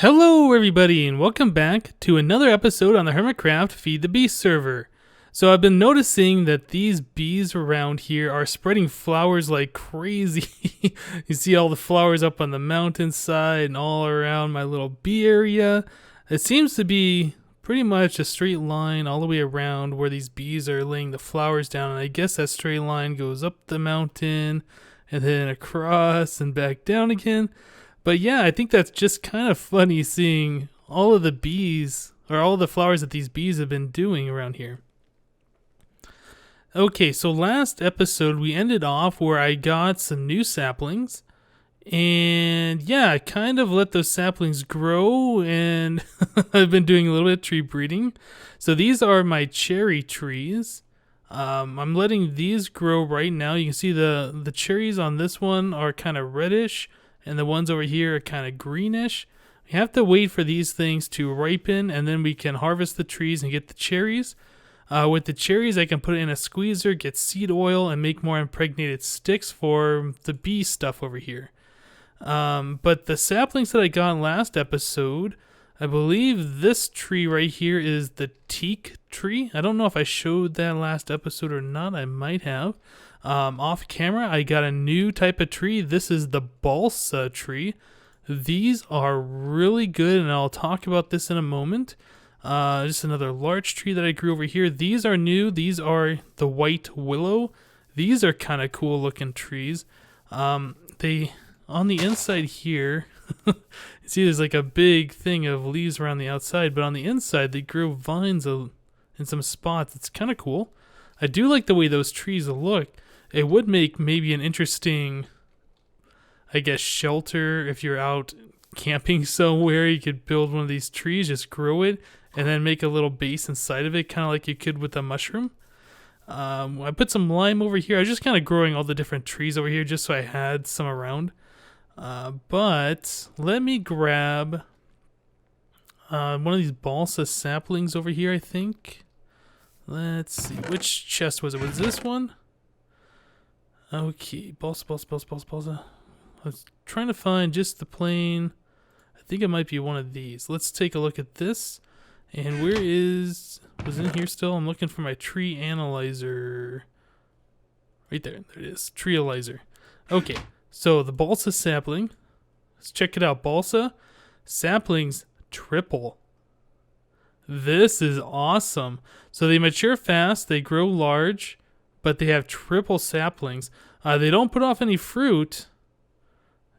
Hello everybody and welcome back to another episode on the HermitCraft Feed the Beast server. So I've been noticing that these bees around here are spreading flowers like crazy. You see all the flowers up on the mountainside and all around my little bee area. It seems to be pretty much a straight line all the way around where these bees are laying the flowers down, and I guess that straight line goes up the mountain and then across and back down again. But yeah, I think that's just kind of funny seeing all of the bees, or all the flowers that these bees have been doing around here. Okay, so last episode we ended off where I got some new saplings. And yeah, I kind of let those saplings grow, and I've been doing a little bit of tree breeding. So these are my cherry trees. I'm letting these grow right now. You can see the cherries on this one are kind of reddish, and the ones over here are kind of greenish. We have to wait for these things to ripen, and then we can harvest the trees and get the cherries. With the cherries, I can put it in a squeezer, get seed oil, and make more impregnated sticks for the bee stuff over here. But the saplings that I got in last episode, I believe this tree right here is the teak tree. I don't know if I showed that last episode or not. I might have. Off camera, I got a new type of tree. This is the balsa tree. These are really good, and I'll talk about this in a moment. Just another large tree that I grew over here. These are new. These are the white willow. These are kind of cool looking trees. They on the inside here, you see there's like a big thing of leaves around the outside, but on the inside they grow vines in some spots. It's kind of cool. I do like the way those trees look. It would make maybe an interesting, I guess, shelter if you're out camping somewhere. You could build one of these trees, just grow it, and then make a little base inside of it, kind of like you could with a mushroom. I put some lime over here. I was just kind of growing all the different trees over here just so I had some around. But let me grab one of these balsa saplings over here, I think. Let's see. Which chest was it? Was this one? Okay. Balsa. I was trying to find just the plain. I think it might be one of these. Let's take a look at this. And where was in here still? I'm looking for my tree analyzer. Right there. There it is. Tree analyzer. Okay. So the balsa sapling. Let's check it out. Balsa saplings triple. This is awesome. So they mature fast, they grow large, but they have triple saplings. They don't put off any fruit.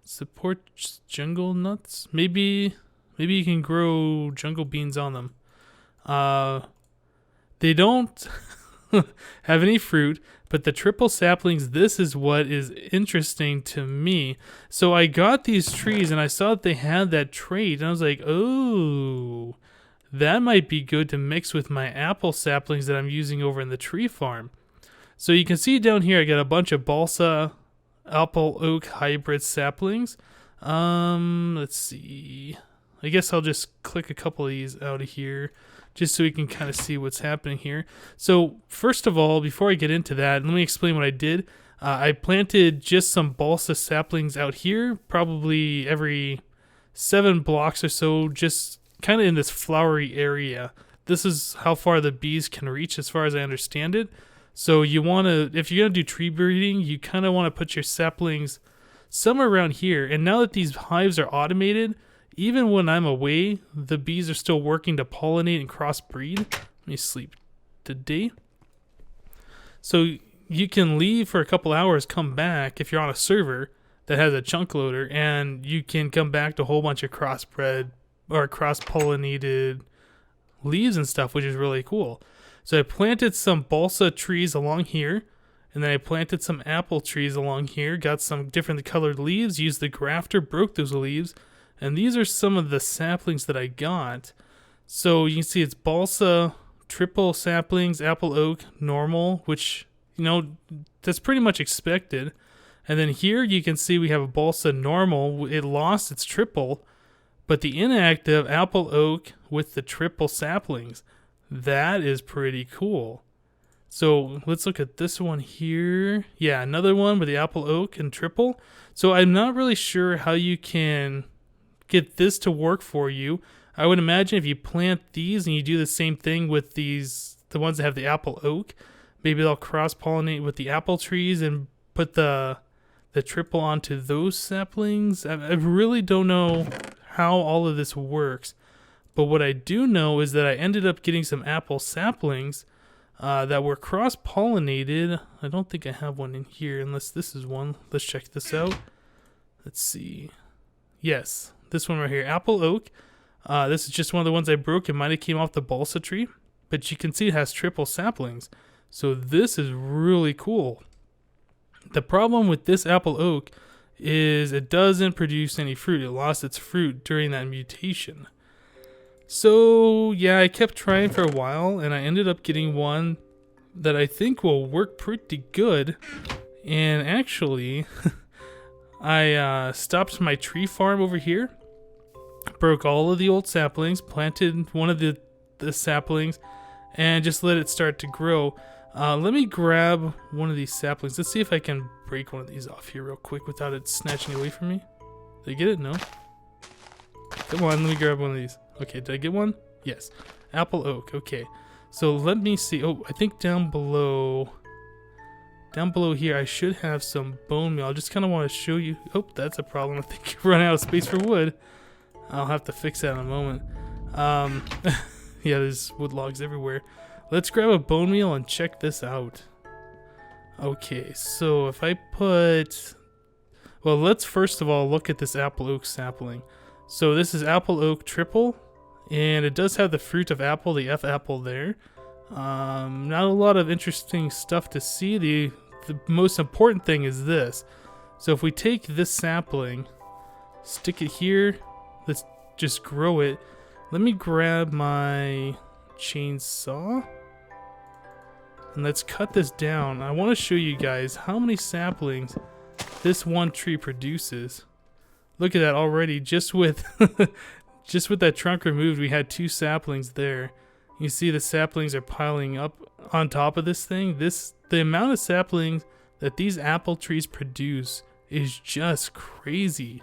Supports jungle nuts. Maybe you can grow jungle beans on them. They don't have any fruit, but the triple saplings, this is what is interesting to me. So I got these trees and I saw that they had that trait, and I was like, oh, that might be good to mix with my apple saplings that I'm using over in the tree farm. So you can see down here I got a bunch of balsa apple oak hybrid saplings. Let's see. I guess I'll just click a couple of these out of here just so we can kind of see what's happening here. So first of all, before I get into that, let me explain what I did. I planted just some balsa saplings out here, probably every 7 blocks or so, just kind of in this flowery area. This is how far the bees can reach as far as I understand it. So you want to, if you're going to do tree breeding, you kind of want to put your saplings somewhere around here. And now that these hives are automated, even when I'm away, the bees are still working to pollinate and crossbreed. Let me sleep today. So you can leave for a couple hours, come back if you're on a server that has a chunk loader, and you can come back to a whole bunch of crossbred or cross-pollinated leaves and stuff, which is really cool. So I planted some balsa trees along here, and then I planted some apple trees along here, got some different colored leaves, used the grafter, broke those leaves, and these are some of the saplings that I got. So you can see it's balsa, triple saplings, apple oak, normal, which, you know, that's pretty much expected. And then here you can see we have a balsa normal. It lost its triple, but the inactive apple oak with the triple saplings, that is pretty cool. So let's look at this one here. Yeah, another one with the apple oak and triple. So I'm not really sure how you can get this to work for you, I would imagine if you plant these and you do the same thing with these, the ones that have the apple oak, maybe they'll cross-pollinate with the apple trees and put the triple onto those saplings. I really don't know how all of this works, but what I do know is that I ended up getting some apple saplings that were cross-pollinated. I don't think I have one in here unless this is one. Let's check this out. Let's see. Yes, this one right here, apple oak. This is just one of the ones I broke. It might have came off the balsa tree, but you can see it has triple saplings. So this is really cool. The problem with this apple oak is it doesn't produce any fruit. It lost its fruit during that mutation. So yeah, I kept trying for a while and I ended up getting one that I think will work pretty good. And actually, I stopped my tree farm over here, broke all of the old saplings, planted one of the saplings, and just let it start to grow. Let me grab one of these saplings. Let's see if I can break one of these off here real quick without it snatching away from me. Did I get it? No. Come on, let me grab one of these. Okay, did I get one? Yes. Apple oak. Okay. So let me see. Oh, I think down below here, I should have some bone meal. I just kind of want to show you. Oh, that's a problem. I think you're running out of space for wood. I'll have to fix that in a moment. Yeah, there's wood logs everywhere. Let's grab a bone meal and check this out. Okay, so if I put... Well, let's first of all look at this apple oak sapling. So this is apple oak triple, and it does have the fruit of apple, the F apple there. Not a lot of interesting stuff to see. The most important thing is this. So if we take this sapling, stick it here, let's just grow it. Let me grab my chainsaw and let's cut this down. I want to show you guys how many saplings this one tree produces. Look at that already. Just with just with that trunk removed, we had 2 saplings there. You see the saplings are piling up on top of this thing. The amount of saplings that these apple trees produce is just crazy.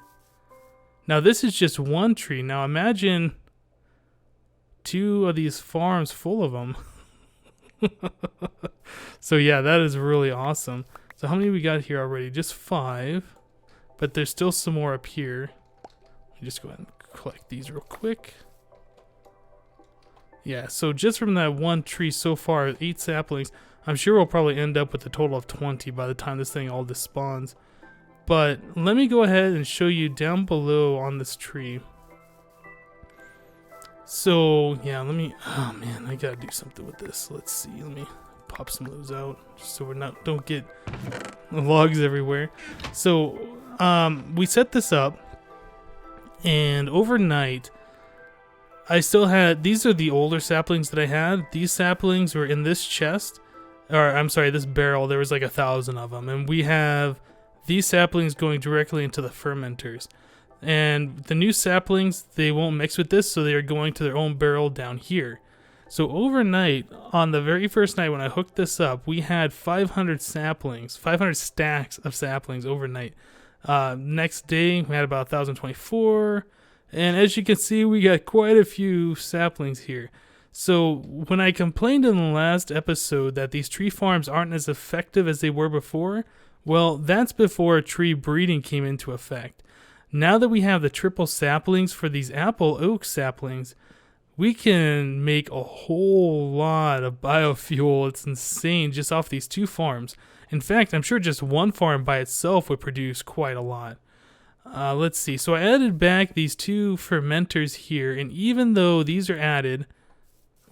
Now this is just one tree. Now imagine 2 of these farms full of them. So yeah, that is really awesome. So how many we got here already? Just 5. But there's still some more up here. Let me just go ahead and collect these real quick. Yeah, so just from that one tree so far, 8 saplings. I'm sure we'll probably end up with a total of 20 by the time this thing all despawns. But let me go ahead and show you down below on this tree. So yeah, oh man, I gotta do something with this. Let's see, let me pop some of those out just so don't get logs everywhere. So we set this up, and overnight I still had, these are the older saplings that I had. These saplings were in this chest, or I'm sorry, this barrel. There was like 1,000 of them, and we have these saplings going directly into the fermenters. And the new saplings, they won't mix with this, so they are going to their own barrel down here. So overnight, on the very first night when I hooked this up, we had 500 saplings, 500 stacks of saplings overnight. Next day, we had about 1,024. And as you can see, we got quite a few saplings here. So when I complained in the last episode that these tree farms aren't as effective as they were before, well, that's before tree breeding came into effect. Now that we have the triple saplings for these apple oak saplings, we can make a whole lot of biofuel. It's insane just off these 2 farms. In fact, I'm sure just one farm by itself would produce quite a lot. Let's see. So I added back these 2 fermenters here, and even though these are added,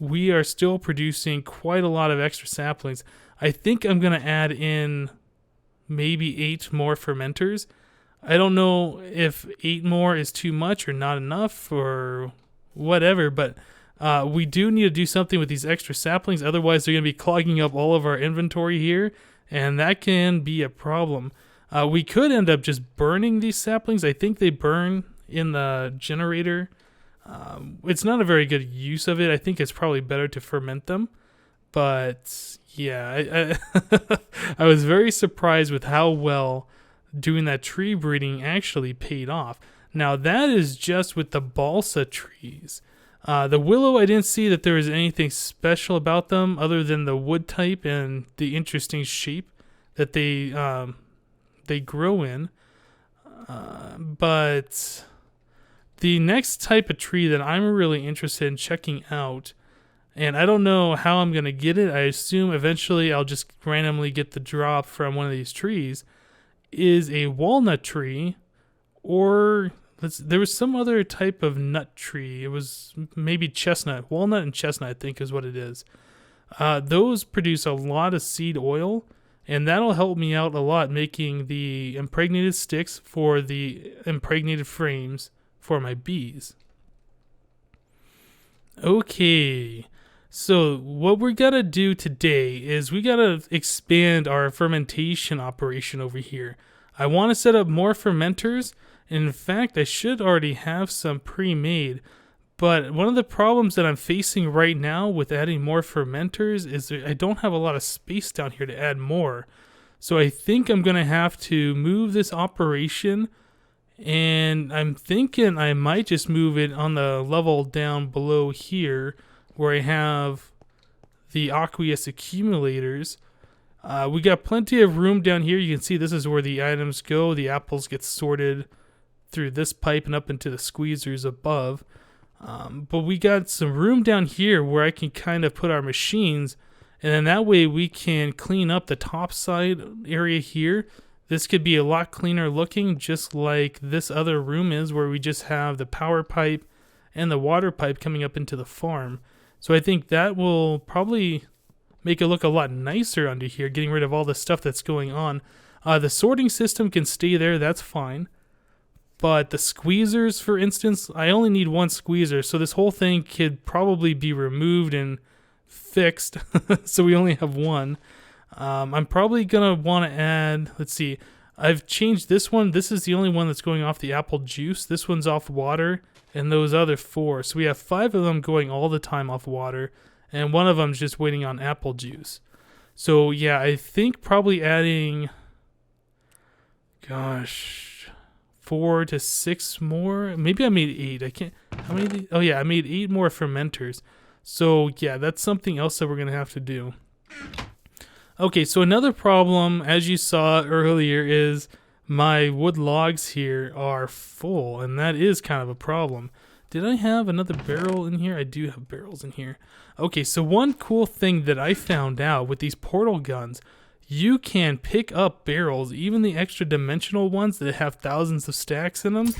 we are still producing quite a lot of extra saplings. I think I'm going to add in maybe 8 more fermenters. I don't know if 8 more is too much or not enough or whatever, but we do need to do something with these extra saplings. Otherwise, they're going to be clogging up all of our inventory here, and that can be a problem. We could end up just burning these saplings. I think they burn in the generator. It's not a very good use of it. I think it's probably better to ferment them. But yeah, I was very surprised with how well doing that tree breeding actually paid off. Now that is just with the balsa trees. The willow, I didn't see that there was anything special about them other than the wood type and the interesting shape that they grow in. But the next type of tree that I'm really interested in checking out, and I don't know how I'm going to get it, I assume eventually I'll just randomly get the drop from one of these trees, is a walnut tree, or there was some other type of nut tree. It was maybe chestnut. Walnut and chestnut, I think, is what it is. Those produce a lot of seed oil, and that'll help me out a lot making the impregnated sticks for the impregnated frames for my bees. Okay, so what we're gonna do today is we gotta expand our fermentation operation over here. I want to set up more fermenters. In fact, I should already have some pre-made, but one of the problems that I'm facing right now with adding more fermenters is that I don't have a lot of space down here to add more. So I think I'm going to have to move this operation, and I'm thinking I might just move it on the level down below here where I have the aqueous accumulators. We got plenty of room down here. You can see this is where the items go. The apples get sorted through this pipe and up into the squeezers above. But we got some room down here where I can kind of put our machines, and then that way we can clean up the top side area here. This could be a lot cleaner looking, just like this other room is, where we just have the power pipe and the water pipe coming up into the farm. So I think that will probably make it look a lot nicer under here, getting rid of all the stuff that's going on. The sorting system can stay there, that's fine. But the squeezers, for instance, I only need one squeezer, so this whole thing could probably be removed and fixed, so we only have one. I'm probably going to want to add, let's see, I've changed this one. This is the only one that's going off the apple juice. This one's off water, and those other 4. So we have 5 of them going all the time off water, and one of them's just waiting on apple juice. So yeah, I think probably adding, gosh, 4 to 6 more. Maybe I made 8. I can't. How many? Oh yeah, I made 8 more fermenters. So yeah, that's something else that we're gonna have to do. Okay, so another problem, as you saw earlier, is my wood logs here are full, and that is kind of a problem. Did I have another barrel in here? I do have barrels in here. Okay, so one cool thing that I found out with these portal guns, you can pick up barrels, even the extra dimensional ones that have thousands of stacks in them.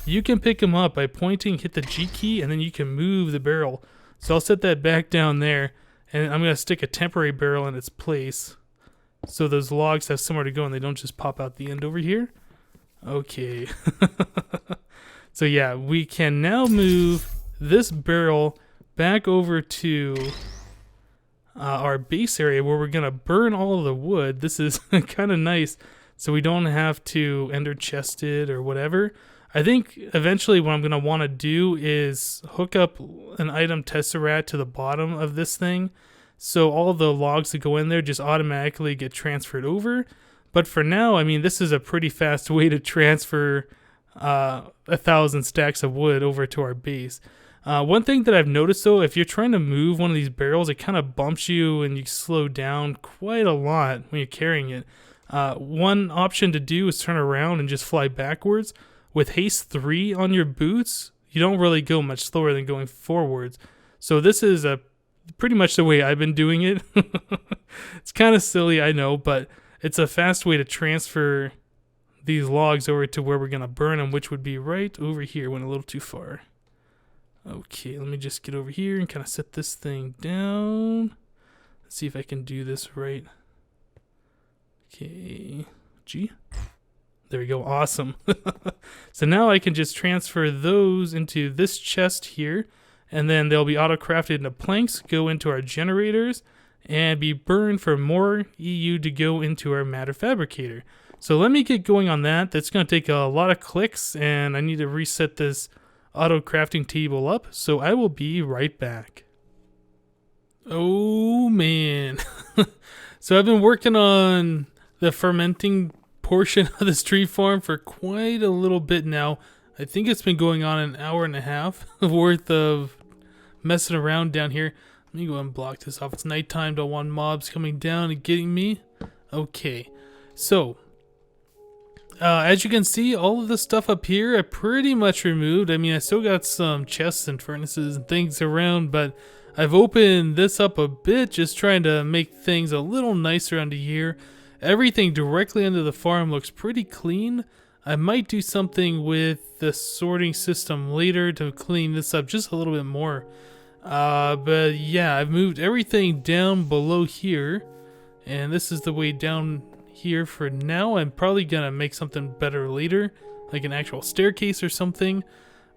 You can pick them up by pointing, hit the G key, and then you can move the barrel. So I'll set that back down there, and I'm going to stick a temporary barrel in its place so those logs have somewhere to go and they don't just pop out the end over here. Okay. So yeah, we can now move this barrel back over to our base area where we're going to burn all of the wood. This is kind of nice, so we don't have to ender chest it or whatever. I think eventually what I'm going to want to do is hook up an item tesseract to the bottom of this thing, so all the logs that go in there just automatically get transferred over. But for now, I mean, this is a pretty fast way to transfer 1,000 stacks of wood over to our base. One thing that I've noticed though, if you're trying to move one of these barrels, it kind of bumps you and you slow down quite a lot when you're carrying it. One option to do is turn around and just fly backwards. With haste 3 on your boots, you don't really go much slower than going forwards. So this is pretty much the way I've been doing it. It's kind of silly, I know, but it's a fast way to transfer these logs over to where we're going to burn them, which would be right over here. Went a little too far. Okay, let me just get over here and kind of set this thing down. Let's see if I can do this right. Okay, G. There we go, awesome. So now I can just transfer those into this chest here, and then they'll be auto-crafted into planks, go into our generators, and be burned for more EU to go into our matter fabricator. So let me get going on that. That's going to take a lot of clicks, and I need to reset this auto crafting table up, so I will be right back. Oh man. So I've been working on the fermenting portion of this tree farm for quite a little bit now. I think it's been going on an hour and a half worth of messing around down here. Let me go and block this off. It's nighttime. Don't want mobs coming down and getting me. Okay, so as you can see, all of the stuff up here I pretty much removed. I mean, I still got some chests and furnaces and things around, but I've opened this up a bit, just trying to make things a little nicer under here. Everything directly under the farm looks pretty clean. I might do something with the sorting system later to clean this up just a little bit more. But yeah, I've moved everything down below here, and this is the way down here for now. I'm probably gonna make something better later, like an actual staircase or something.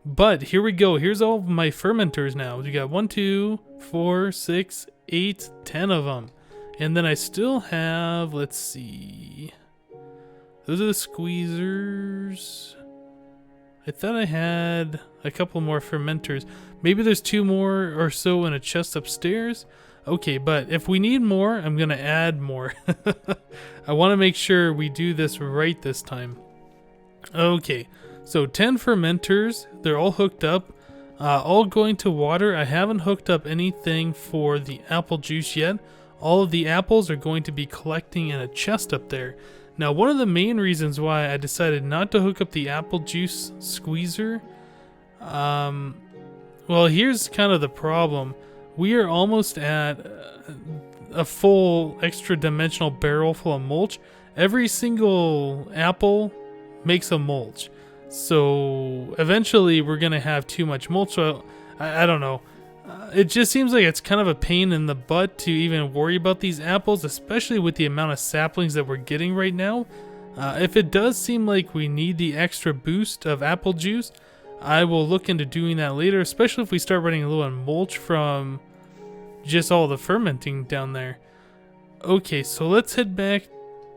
But here we go. Here's all of my fermenters now. We got 1, 2, 4, 6, 8, 10 of them. And then I still have, let's see, those are the squeezers. I thought I had a couple more fermenters. Maybe there's 2 more or so in a chest upstairs. Okay, but if we need more, I'm gonna add more. I want to make sure we do this right this time. Okay, so 10 fermenters. They're all hooked up. All going to water. I haven't hooked up anything for the apple juice yet. All of the apples are going to be collecting in a chest up there. Now, one of the main reasons why I decided not to hook up the apple juice squeezer, well, here's kind of the problem. We are almost at a full extra dimensional barrel full of mulch. Every single apple makes a mulch. So eventually we're going to have too much mulch. So I don't know. It just seems like it's kind of a pain in the butt to even worry about these apples, especially with the amount of saplings that we're getting right now. If it does seem like we need the extra boost of apple juice, I will look into doing that later, especially if we start running low on mulch from just all the fermenting down there. Okay, so let's head back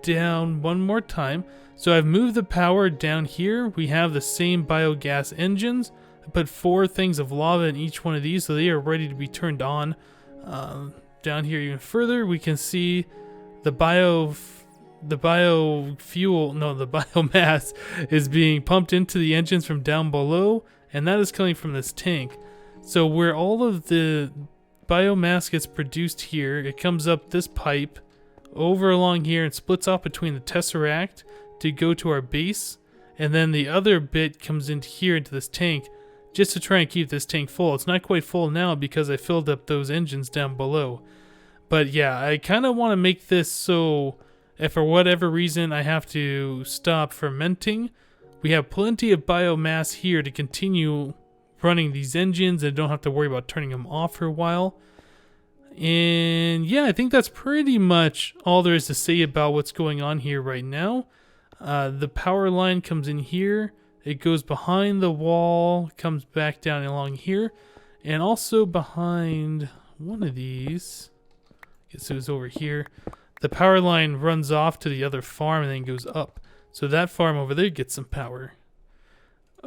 down one more time. So I've moved the power down here. We have the same biogas engines. I put 4 things of lava in each one of these, so they are ready to be turned on. Down here even further, we can see the biomass is being pumped into the engines from down below, and that is coming from this tank. So where all of the biomass gets produced here, it comes up this pipe over along here and splits off between the tesseract to go to our base, and then the other bit comes into here into this tank just to try and keep this tank full. It's not quite full now because I filled up those engines down below. But yeah, I kind of want to make this so if for whatever reason I have to stop fermenting, we have plenty of biomass here to continue running these engines and don't have to worry about turning them off for a while. And yeah, I think that's pretty much all there is to say about what's going on here right now. The power line comes in here. It goes behind the wall, comes back down along here, and also behind one of these. Guess it was over here. The power line runs off to the other farm and then goes up. So that farm over there gets some power.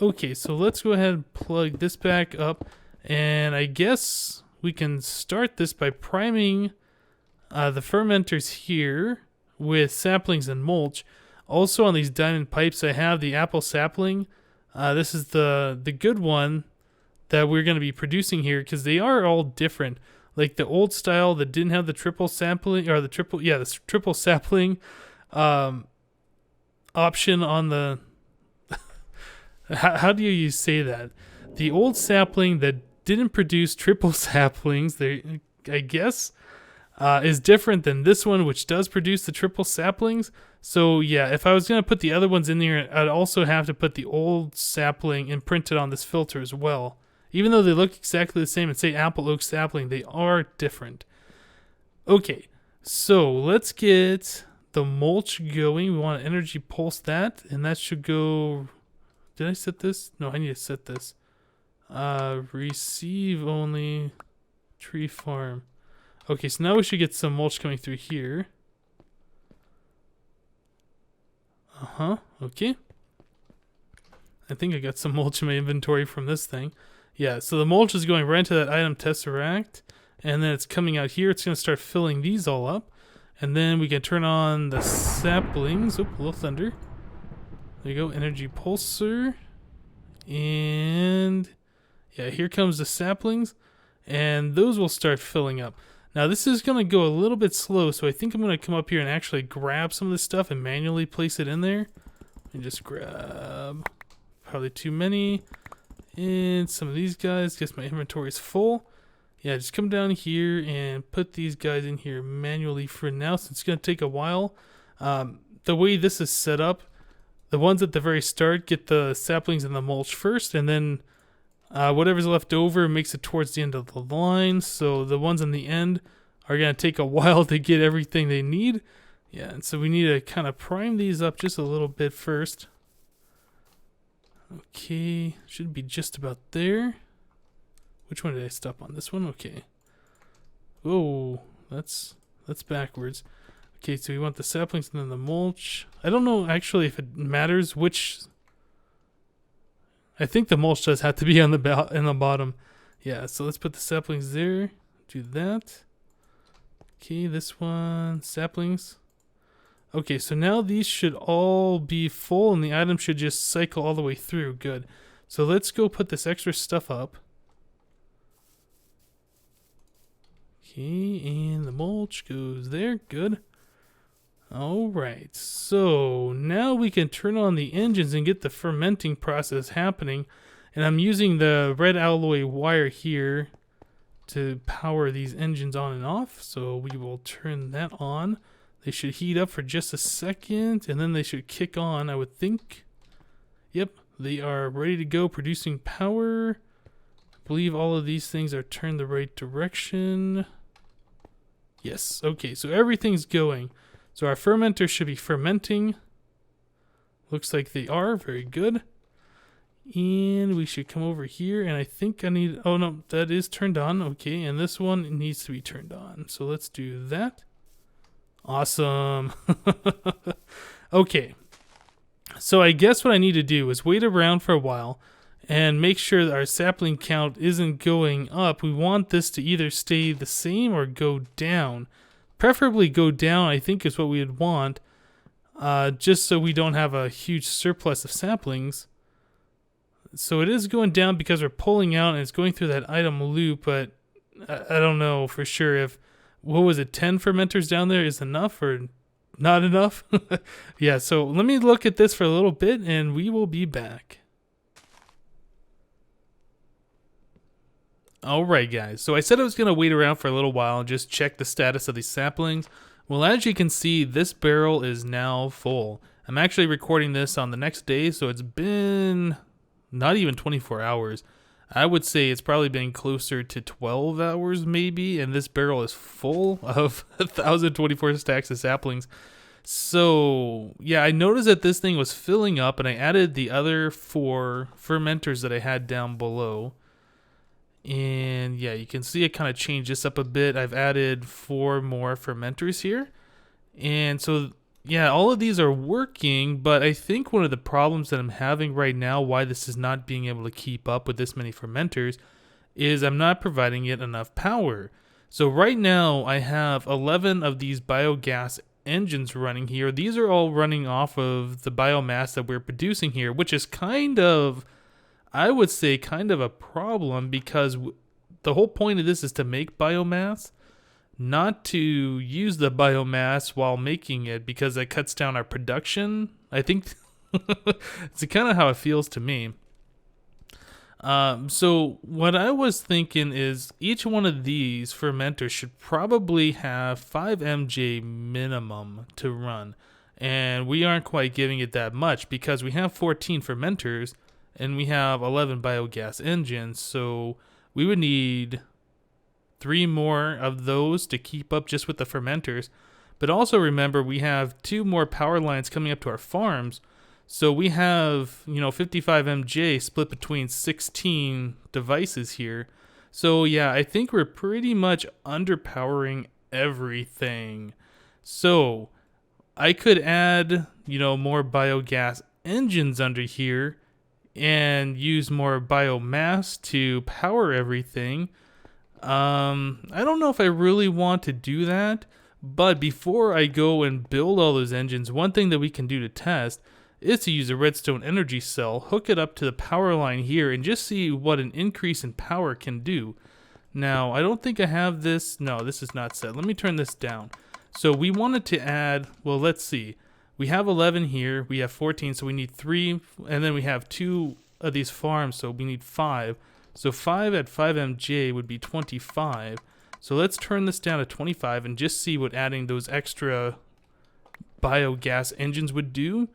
Okay, so let's go ahead and plug this back up. And I guess we can start this by priming the fermenters here with saplings and mulch. Also on these diamond pipes, I have the apple sapling. This is the good one that we're going to be producing here because they are all different. Like the old style that didn't have the triple sapling, or the triple sapling option on the how do you say that? The old sapling that didn't produce triple saplings, I guess, is different than this one, which does produce the triple saplings. So yeah, if I was going to put the other ones in there, I'd also have to put the old sapling and print it on this filter as well. Even though they look exactly the same and say apple oak sapling, they are different. Okay, so let's get the mulch going. We want to energy pulse that, and that should go... Did I set this? No, I need to set this. Receive only tree farm. Okay, so now we should get some mulch coming through here. Okay. I think I got some mulch in my inventory from this thing. Yeah, so the mulch is going right into that item tesseract, and then it's coming out here. It's going to start filling these all up, and then we can turn on the saplings. Oop, a little thunder. There you go, energy pulsar. And yeah, here comes the saplings, and those will start filling up. Now this is going to go a little bit slow, so I think I'm going to come up here and actually grab some of this stuff and manually place it in there. And just grab probably too many. And some of these guys, guess my inventory is full. Yeah, just come down here and put these guys in here manually for now, since it's going to take a while. The way this is set up, the ones at the very start get the saplings and the mulch first, and then whatever's left over makes it towards the end of the line. So the ones on the end are going to take a while to get everything they need. Yeah, and so we need to kind of prime these up just a little bit first. Okay, should be just about there. Which one did I stop on? This one? Okay. Oh, that's backwards. Okay, so we want the saplings and then the mulch. I don't know actually if it matters which. I think the mulch does have to be on the bottom. Yeah, so let's put the saplings there. Do that. Okay, this one, saplings. Okay, so now these should all be full and the item should just cycle all the way through. Good. So let's go put this extra stuff up. Okay, and the mulch goes there. Good. Alright, so now we can turn on the engines and get the fermenting process happening. And I'm using the red alloy wire here to power these engines on and off. So we will turn that on. They should heat up for just a second, and then they should kick on, I would think. Yep, they are ready to go, producing power. I believe all of these things are turned the right direction. Yes, okay, so everything's going. So our fermenters should be fermenting. Looks like they are, very good. And we should come over here, and I think I need, oh no, that is turned on, okay, and this one needs to be turned on. So let's do that. Awesome. Okay. So I guess what I need to do is wait around for a while and make sure that our sapling count isn't going up. We want this to either stay the same or go down. Preferably go down, I think, is what we would want. Just so we don't have a huge surplus of saplings. So it is going down because we're pulling out and it's going through that item loop, but I don't know for sure if, what was it, 10 fermenters down there is enough or not enough? Yeah, so let me look at this for a little bit and we will be back. Alright guys, so I said I was going to wait around for a little while and just check the status of these saplings. Well, as you can see, this barrel is now full. I'm actually recording this on the next day, so it's been not even 24 hours. I would say it's probably been closer to 12 hours maybe, and this barrel is full of 1,024 stacks of saplings. So, yeah, I noticed that this thing was filling up, and I added the other 4 fermenters that I had down below. And, yeah, you can see it kind of changed this up a bit. I've added 4 more fermenters here. And so, yeah, all of these are working, but I think one of the problems that I'm having right now, why this is not being able to keep up with this many fermenters, is I'm not providing it enough power. So right now, I have 11 of these biogas engines running here. These are all running off of the biomass that we're producing here, which is kind of, I would say, kind of a problem because the whole point of this is to make biomass, not to use the biomass while making it because that cuts down our production. I think it's kind of how it feels to me. So what I was thinking is each one of these fermenters should probably have 5 MJ minimum to run. And we aren't quite giving it that much because we have 14 fermenters and we have 11 biogas engines. So we would need 3 more of those to keep up just with the fermenters. But also remember, we have 2 more power lines coming up to our farms. So we have, 55 MJ split between 16 devices here. So yeah, I think we're pretty much underpowering everything. So I could add, more biogas engines under here and use more biomass to power everything. I don't know if I really want to do that, but before I go and build all those engines, one thing that we can do to test is to use a redstone energy cell, hook it up to the power line here, and just see what an increase in power can do. Now, I don't think I have this. No, this is not set. Let me turn this down. So we wanted to add, well, let's see. We have 11 here. We have 14, so we need 3. And then we have 2 of these farms, so we need 5. So 5 at 5 MJ would be 25. So let's turn this down to 25 and just see what adding those extra biogas engines would do.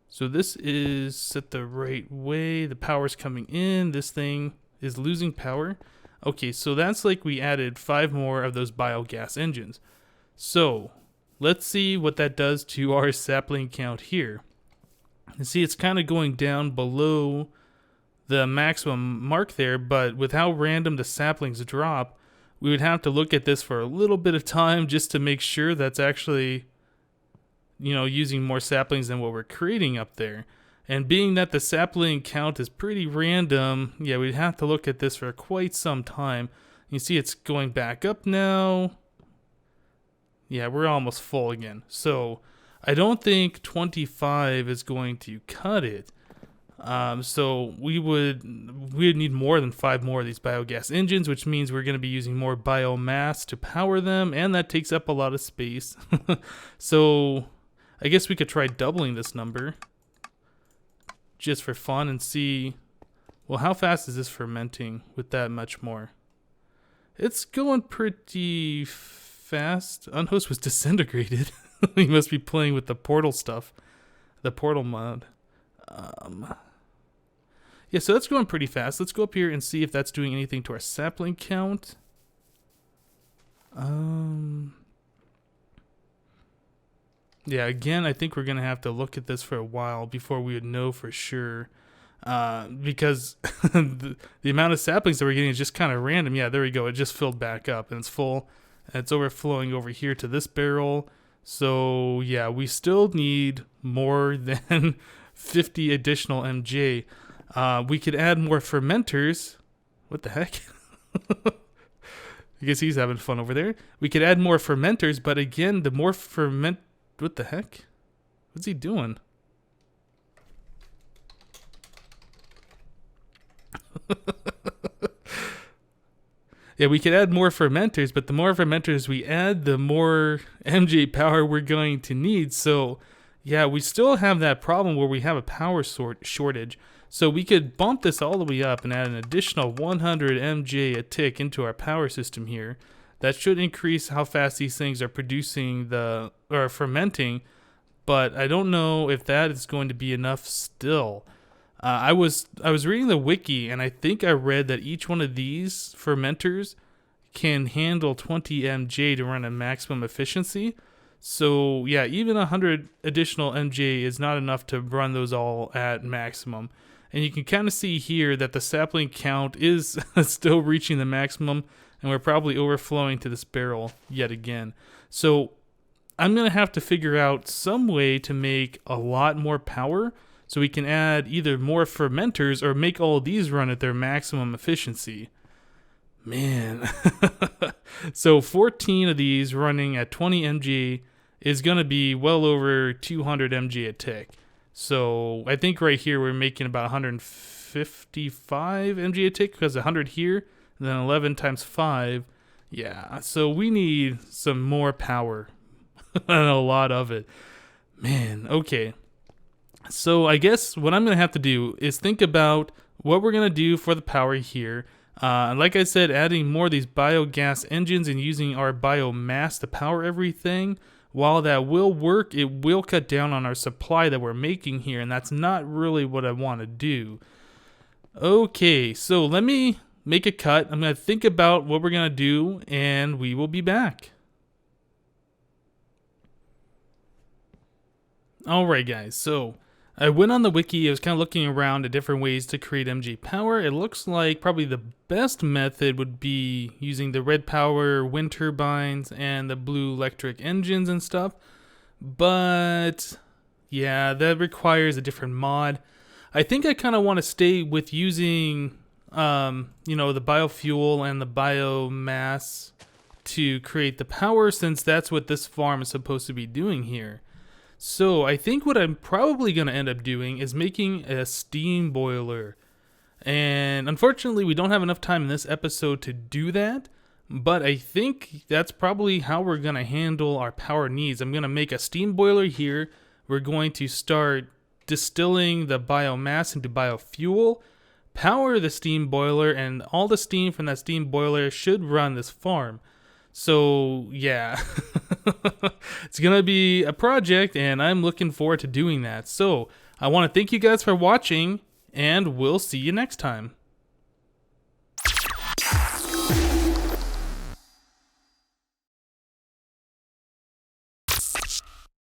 So this is set the right way. The power's coming in. This thing is losing power. Okay, so that's like we added 5 more of those biogas engines. So let's see what that does to our sapling count here. You see it's kind of going down below the maximum mark there, but with how random the saplings drop, we would have to look at this for a little bit of time just to make sure that's actually, you know, using more saplings than what we're creating up there. And being that the sapling count is pretty random, yeah, we'd have to look at this for quite some time. You see it's going back up now. Yeah, we're almost full again. So I don't think 25 is going to cut it. So we would need more than 5 more of these biogas engines, which means we're going to be using more biomass to power them, and that takes up a lot of space. So I guess we could try doubling this number just for fun and see, well, how fast is this fermenting with that much more? It's going pretty fast. Unhost was disintegrated. He must be playing with the portal stuff, the portal mod. Yeah, so that's going pretty fast. Let's go up here and see if that's doing anything to our sapling count. Yeah, again, I think we're going to have to look at this for a while before we would know for sure. Because the amount of saplings that we're getting is just kind of random. Yeah, there we go. It just filled back up and it's full. And it's overflowing over here to this barrel. So, yeah, we still need more than 50 additional MJ. We could add more fermenters. What the heck? I guess he's having fun over there. We could add more fermenters, but again, the more what the heck? What's he doing? Yeah, we could add more fermenters, but the more fermenters we add, the more MJ power we're going to need. So, yeah, we still have that problem where we have a power shortage. So we could bump this all the way up and add an additional 100 MJ a tick into our power system here. That should increase how fast these things are producing or fermenting, but I don't know if that is going to be enough still. I was reading the wiki, and I think I read that each one of these fermenters can handle 20 MJ to run at maximum efficiency. So yeah, even 100 additional MJ is not enough to run those all at maximum. And you can kind of see here that the sapling count is still reaching the maximum, and we're probably overflowing to this barrel yet again. So I'm going to have to figure out some way to make a lot more power so we can add either more fermenters or make all of these run at their maximum efficiency. Man. So 14 of these running at 20 MJ is going to be well over 200 MJ a tick. So I think right here we're making about 155 MJ a tick because 100 here and then 11 times 5. Yeah, so we need some more power and a lot of it. Man, okay. So I guess what I'm going to have to do is think about what we're going to do for the power here. Like I said, adding more of these biogas engines and using our biomass to power everything. While that will work, it will cut down on our supply that we're making here, and that's not really what I want to do. Okay, so let me make a cut. I'm going to think about what we're going to do, and we will be back. Alright guys, so I went on the wiki. I was kind of looking around at different ways to create MJ power. It looks like probably the best method would be using the red power wind turbines and the blue electric engines and stuff. But yeah, that requires a different mod. I think I kind of want to stay with using, the biofuel and the biomass to create the power, since that's what this farm is supposed to be doing here. So I think what I'm probably going to end up doing is making a steam boiler. And unfortunately, we don't have enough time in this episode to do that. But I think that's probably how we're going to handle our power needs. I'm going to make a steam boiler here. We're going to start distilling the biomass into biofuel, power the steam boiler, and all the steam from that steam boiler should run this farm. So, yeah, it's going to be a project, and I'm looking forward to doing that. So, I want to thank you guys for watching, and we'll see you next time.